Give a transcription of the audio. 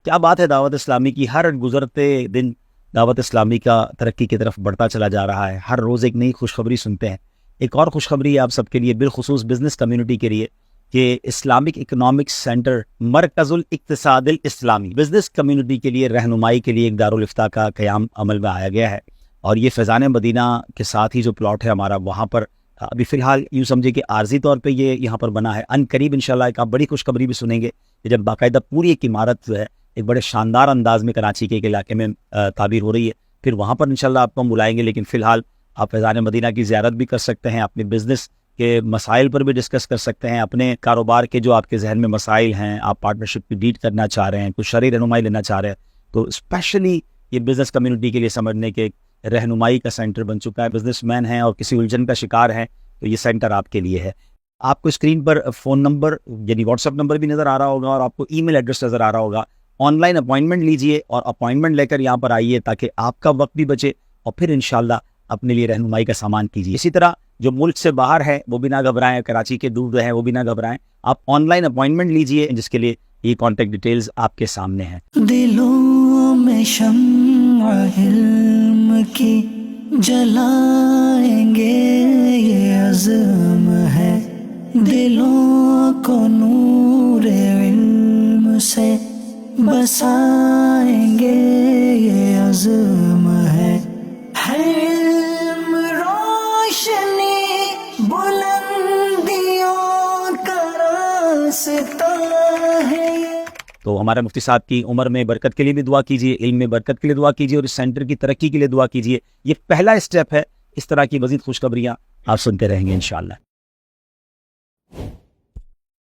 کیا بات ہے دعوت اسلامی کی، ہر گزرتے دن دعوت اسلامی کا ترقی کی طرف بڑھتا چلا جا رہا ہے، ہر روز ایک نئی خوشخبری سنتے ہیں۔ ایک اور خوشخبری ہے آپ سب کے لیے، بالخصوص بزنس کمیونٹی کے لیے، کہ اسلامک اکنامکس سینٹر مرکز الاقتصاد الاسلامی بزنس کمیونٹی کے لیے رہنمائی کے لیے ایک دارالافتاء کا قیام عمل میں آیا گیا ہے، اور یہ فیضان مدینہ کے ساتھ ہی جو پلاٹ ہے ہمارا وہاں پر ابھی فی الحال یوں سمجھے کہ عارضی طور پہ یہ یہاں پر بنا ہے۔ ان قریب انشاءاللہ ایک آپ بڑی خوشخبری بھی سنیں گے کہ جب باقاعدہ پوری ایک عمارت جو ہے ایک بڑے شاندار انداز میں کراچی کے ایک علاقے میں تعبیر ہو رہی ہے، پھر وہاں پر انشاءاللہ آپ کو ہم بلائیں گے۔ لیکن فی الحال آپ فیضان مدینہ کی زیارت بھی کر سکتے ہیں، اپنے بزنس کے مسائل پر بھی ڈسکس کر سکتے ہیں، اپنے کاروبار کے جو آپ کے ذہن میں مسائل ہیں، آپ پارٹنرشپ کی ڈیٹ کرنا چاہ رہے ہیں، کچھ شرعی رہنمائی لینا چاہ رہے ہیں، تو اسپیشلی یہ بزنس کمیونٹی کے لیے سمجھنے کے رہنمائی کا سینٹر بن چکا ہے۔ بزنس مین ہیں اور کسی الجھن کا شکار ہیں تو یہ سینٹر آپ کے لیے ہے۔ آپ کو اسکرین پر فون نمبر یعنی واٹس ایپ نمبر بھی نظر آ رہا ہوگا، اور آپ کو ای میل ایڈریس نظر آ رہا ہوگا۔ آن لائن اپوائنٹمنٹ لیجئے اور اپوائنٹمنٹ لے کر یہاں پر آئیے تاکہ آپ کا وقت بھی بچے اور پھر انشاءاللہ اپنے لیے رہنمائی کا سامان کیجیے۔ اسی طرح جو ملک سے باہر ہے وہ بھی نہ گھبرائیں، کراچی کے دور ہیں وہ بھی نہ گھبرائیں، آپ آن لائن اپوائنٹمنٹ لیجئے، جس کے لیے یہ کانٹیکٹ ڈیٹیلز آپ کے سامنے ہیں۔ دلوں میں شمع علم کی جلائیں گے، یہ عزم ہے، دلوں کو نور علم سے بسائیں گے، یہ عزم ہے علم روشنی بلندیوں کا راستہ ہے۔ تو ہمارے مفتی صاحب کی عمر میں برکت کے لیے بھی دعا کیجیے، علم میں برکت کے لیے دعا کیجیے، اور اس سینٹر کی ترقی کے لیے دعا کیجیے۔ یہ پہلا اسٹیپ ہے، اس طرح کی مزید خوشخبریاں آپ سنتے رہیں گے انشاءاللہ۔